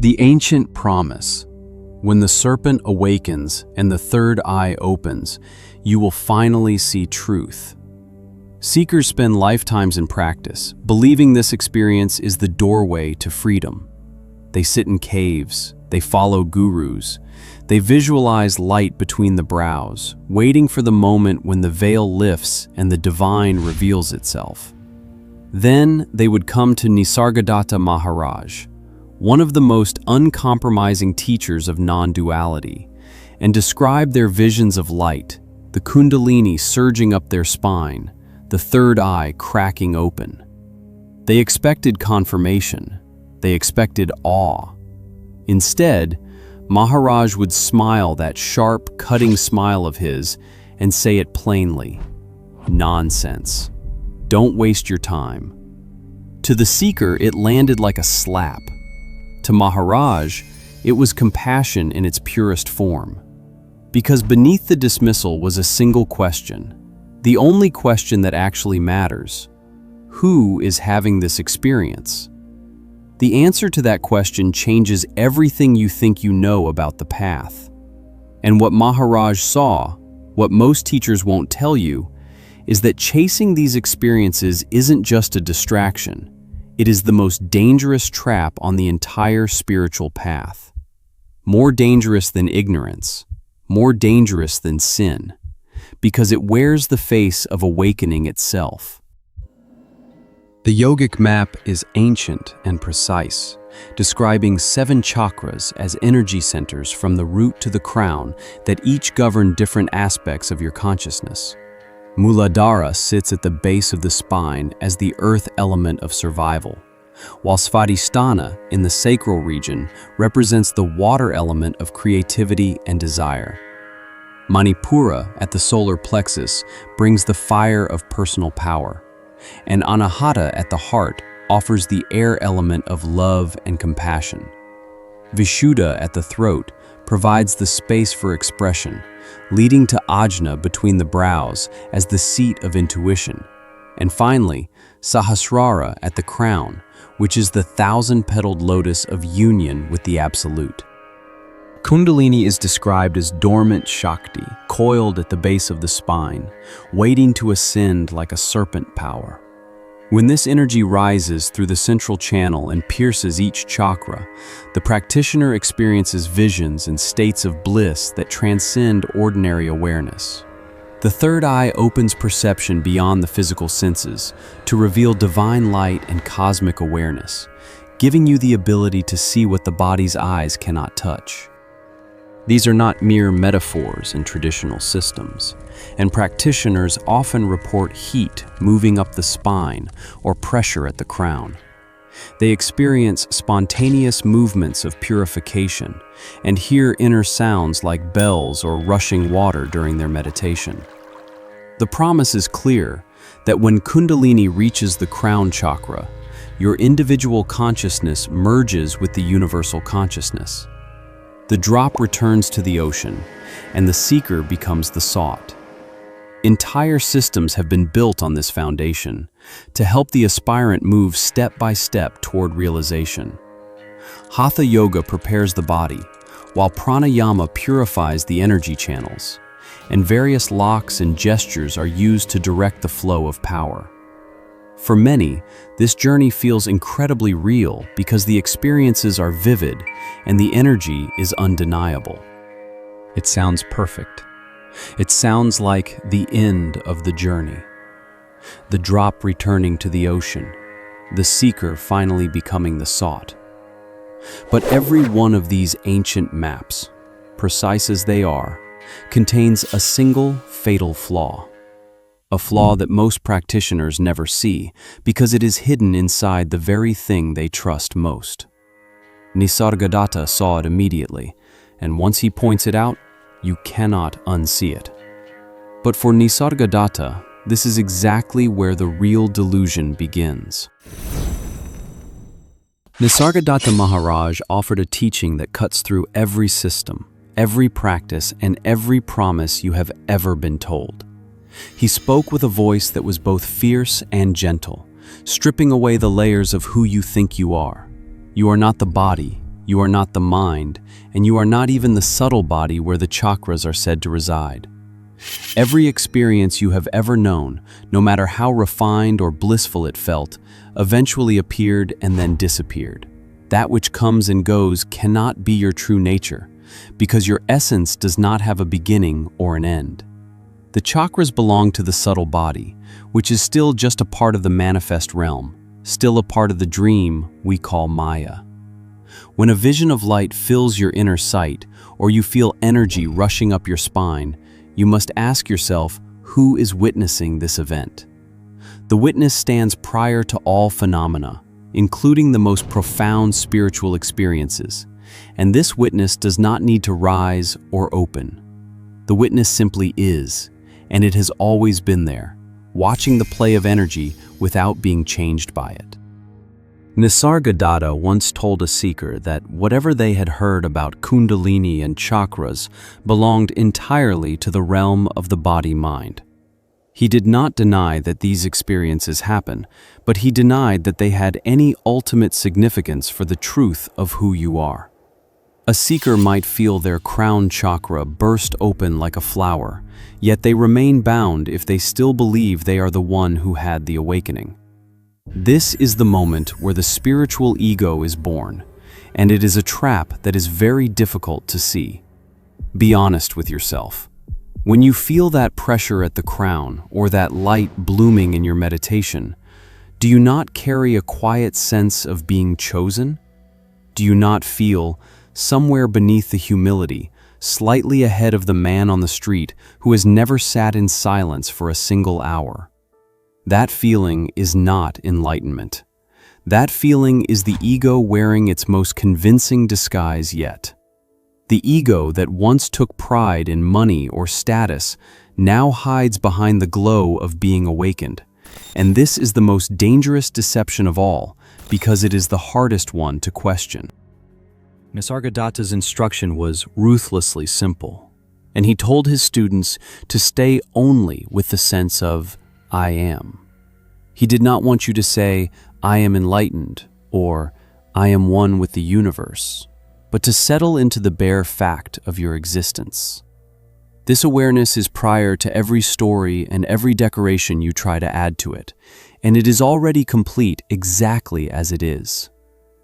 The ancient promise. When the serpent awakens and the third eye opens, you will finally see truth. Seekers spend lifetimes in practice, believing this experience is the doorway to freedom. They sit in caves, they follow gurus, they visualize light between the brows, waiting for the moment when the veil lifts and the divine reveals itself. Then they would come to Nisargadatta Maharaj, one of the most uncompromising teachers of non-duality, and describe their visions of light, the Kundalini surging up their spine, the third eye cracking open. They expected confirmation. They expected awe. Instead, Maharaj would smile that sharp, cutting smile of his and say it plainly, "Nonsense. Don't waste your time." To the seeker, it landed like a slap. To Maharaj, it was compassion in its purest form. Because beneath the dismissal was a single question, the only question that actually matters: who is having this experience? The answer to that question changes everything you think you know about the path. And what Maharaj saw, what most teachers won't tell you, is that chasing these experiences isn't just a distraction. It is the most dangerous trap on the entire spiritual path. More dangerous than ignorance, more dangerous than sin, because it wears the face of awakening itself. The yogic map is ancient and precise, describing 7 chakras as energy centers from the root to the crown that each govern different aspects of your consciousness. Muladhara sits at the base of the spine as the earth element of survival, while Svadhisthana in the sacral region represents the water element of creativity and desire. Manipura at the solar plexus brings the fire of personal power, and Anahata at the heart offers the air element of love and compassion. Vishuddha at the throat provides the space for expression, leading to Ajna between the brows as the seat of intuition. And finally, Sahasrara at the crown, which is the 1,000-petaled lotus of union with the Absolute. Kundalini is described as dormant Shakti, coiled at the base of the spine, waiting to ascend like a serpent power. When this energy rises through the central channel and pierces each chakra, the practitioner experiences visions and states of bliss that transcend ordinary awareness. The third eye opens perception beyond the physical senses to reveal divine light and cosmic awareness, giving you the ability to see what the body's eyes cannot touch. These are not mere metaphors in traditional systems, and practitioners often report heat moving up the spine or pressure at the crown. They experience spontaneous movements of purification and hear inner sounds like bells or rushing water during their meditation. The promise is clear that when Kundalini reaches the crown chakra, your individual consciousness merges with the universal consciousness. The drop returns to the ocean, and the seeker becomes the sought. Entire systems have been built on this foundation to help the aspirant move step by step toward realization. Hatha Yoga prepares the body, while pranayama purifies the energy channels, and various locks and gestures are used to direct the flow of power. For many, this journey feels incredibly real because the experiences are vivid and the energy is undeniable. It sounds perfect. It sounds like the end of the journey. The drop returning to the ocean, the seeker finally becoming the sought. But every one of these ancient maps, precise as they are, contains a single fatal flaw. A flaw that most practitioners never see because it is hidden inside the very thing they trust most. Nisargadatta saw it immediately, and once he points it out, you cannot unsee it. But for Nisargadatta, this is exactly where the real delusion begins. Nisargadatta Maharaj offered a teaching that cuts through every system, every practice, and every promise you have ever been told. He spoke with a voice that was both fierce and gentle, stripping away the layers of who you think you are. You are not the body, You are not the mind, and you are not even the subtle body where the chakras are said to reside. Every experience you have ever known, no matter how refined or blissful it felt, eventually appeared and then disappeared. That which comes and goes cannot be your true nature, because your essence does not have a beginning or an end. The chakras belong to the subtle body, which is still just a part of the manifest realm, still a part of the dream we call Maya. When a vision of light fills your inner sight, or you feel energy rushing up your spine, you must ask yourself, who is witnessing this event? The witness stands prior to all phenomena, including the most profound spiritual experiences, and this witness does not need to rise or open. The witness simply is, and it has always been there, watching the play of energy without being changed by it. Nisargadatta once told a seeker that whatever they had heard about Kundalini and chakras belonged entirely to the realm of the body-mind. He did not deny that these experiences happen, but he denied that they had any ultimate significance for the truth of who you are. A seeker might feel their crown chakra burst open like a flower, yet they remain bound if they still believe they are the one who had the awakening. This is the moment where the spiritual ego is born, and it is a trap that is very difficult to see. Be honest with yourself. When you feel that pressure at the crown or that light blooming in your meditation, do you not carry a quiet sense of being chosen? Do you not feel, somewhere beneath the humility, slightly ahead of the man on the street who has never sat in silence for a single hour? That feeling is not enlightenment. That feeling is the ego wearing its most convincing disguise yet. The ego that once took pride in money or status now hides behind the glow of being awakened. And this is the most dangerous deception of all, because it is the hardest one to question. Nisargadatta's instruction was ruthlessly simple, and he told his students to stay only with the sense of I am. He did not want you to say, I am enlightened, or I am one with the universe, but to settle into the bare fact of your existence. This awareness is prior to every story and every decoration you try to add to it, and it is already complete exactly as it is.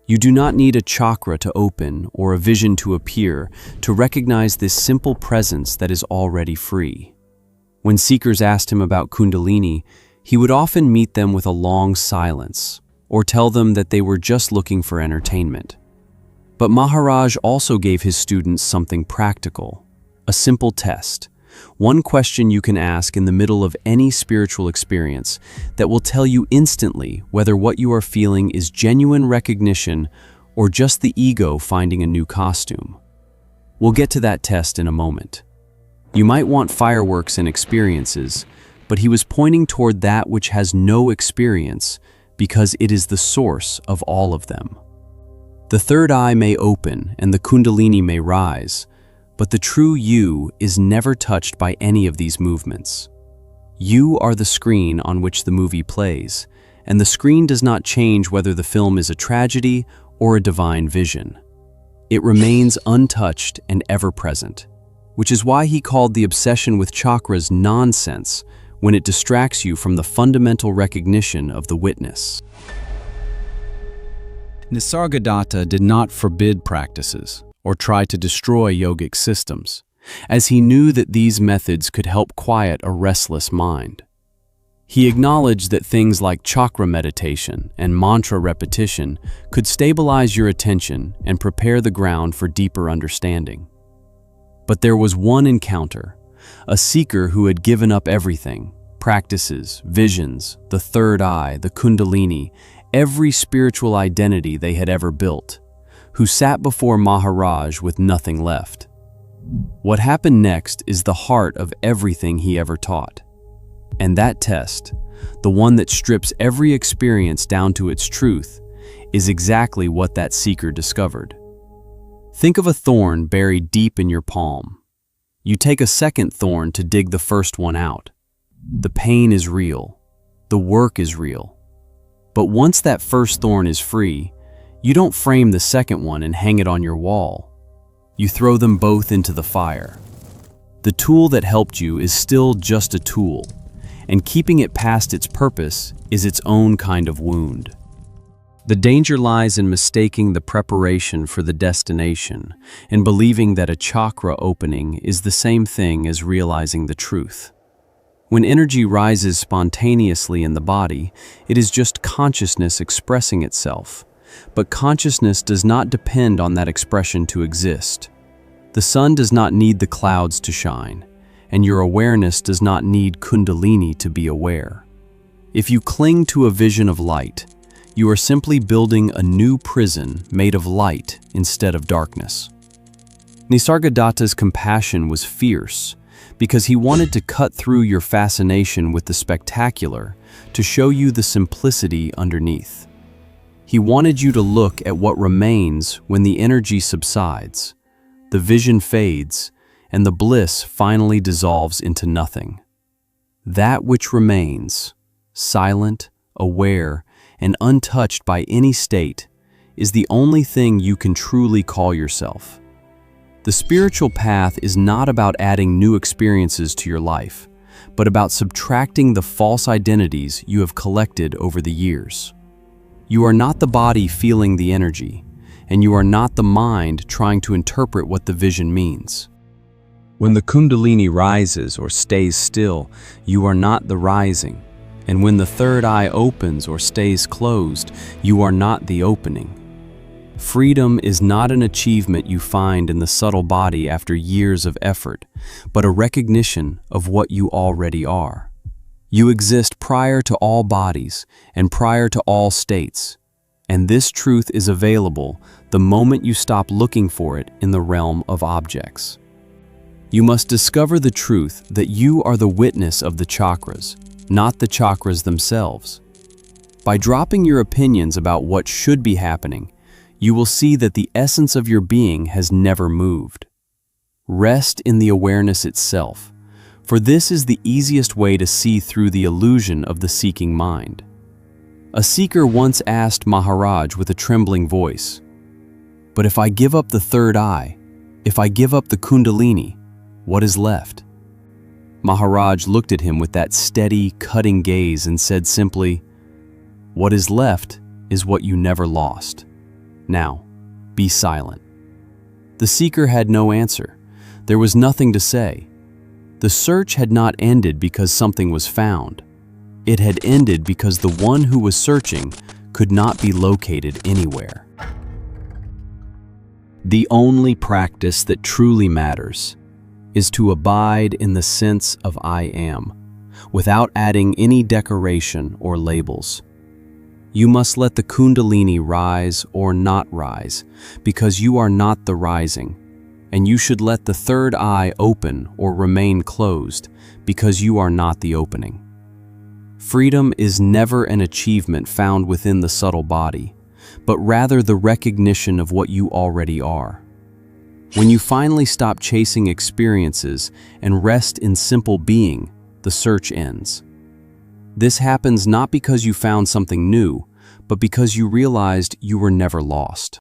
You do not need a chakra to open or a vision to appear to recognize this simple presence that is already free. When seekers asked him about Kundalini, he would often meet them with a long silence, or tell them that they were just looking for entertainment. But Maharaj also gave his students something practical, a simple test, one question you can ask in the middle of any spiritual experience that will tell you instantly whether what you are feeling is genuine recognition or just the ego finding a new costume. We'll get to that test in a moment. You might want fireworks and experiences, but he was pointing toward that which has no experience because it is the source of all of them. The third eye may open and the Kundalini may rise, but the true you is never touched by any of these movements. You are the screen on which the movie plays, and the screen does not change whether the film is a tragedy or a divine vision. It remains untouched and ever-present, which is why he called the obsession with chakras nonsense when it distracts you from the fundamental recognition of the witness. Nisargadatta did not forbid practices or try to destroy yogic systems, as he knew that these methods could help quiet a restless mind. He acknowledged that things like chakra meditation and mantra repetition could stabilize your attention and prepare the ground for deeper understanding. But there was one encounter, a seeker who had given up everything, practices, visions, the third eye, the Kundalini, every spiritual identity they had ever built, who sat before Maharaj with nothing left. What happened next is the heart of everything he ever taught. And that test, the one that strips every experience down to its truth, is exactly what that seeker discovered. Think of a thorn buried deep in your palm. You take a second thorn to dig the first one out. The pain is real. The work is real. But once that first thorn is free, You don't frame the second one and hang it on your wall. You throw them both into the fire. The tool that helped you is still just a tool, and keeping it past its purpose is its own kind of wound. The danger lies in mistaking the preparation for the destination and believing that a chakra opening is the same thing as realizing the truth. When energy rises spontaneously in the body, it is just consciousness expressing itself. But consciousness does not depend on that expression to exist. The sun does not need the clouds to shine, and your awareness does not need Kundalini to be aware. If you cling to a vision of light, you are simply building a new prison made of light instead of darkness. Nisargadatta's compassion was fierce because he wanted to cut through your fascination with the spectacular to show you the simplicity underneath. He wanted you to look at what remains when the energy subsides, the vision fades, and the bliss finally dissolves into nothing. That which remains, silent, aware, and untouched by any state, is the only thing you can truly call yourself. The spiritual path is not about adding new experiences to your life, but about subtracting the false identities you have collected over the years. You are not the body feeling the energy, and you are not the mind trying to interpret what the vision means. When the Kundalini rises or stays still, you are not the rising. And when the third eye opens or stays closed, you are not the opening. Freedom is not an achievement you find in the subtle body after years of effort, but a recognition of what you already are. You exist prior to all bodies and prior to all states, and this truth is available the moment you stop looking for it in the realm of objects. You must discover the truth that you are the witness of the chakras, not the chakras themselves. By dropping your opinions about what should be happening, you will see that the essence of your being has never moved. Rest in the awareness itself, for this is the easiest way to see through the illusion of the seeking mind. A seeker once asked Maharaj with a trembling voice, "But if I give up the third eye, if I give up the Kundalini, what is left?" Maharaj looked at him with that steady, cutting gaze and said simply, "What is left is what you never lost. Now, be silent." The seeker had no answer. There was nothing to say. The search had not ended because something was found. It had ended because the one who was searching could not be located anywhere. The only practice that truly matters is to abide in the sense of I am, without adding any decoration or labels. You must let the Kundalini rise or not rise, because you are not the rising, and you should let the third eye open or remain closed, because you are not the opening. Freedom is never an achievement found within the subtle body, but rather the recognition of what you already are. When you finally stop chasing experiences and rest in simple being, the search ends. This happens not because you found something new, but because you realized you were never lost.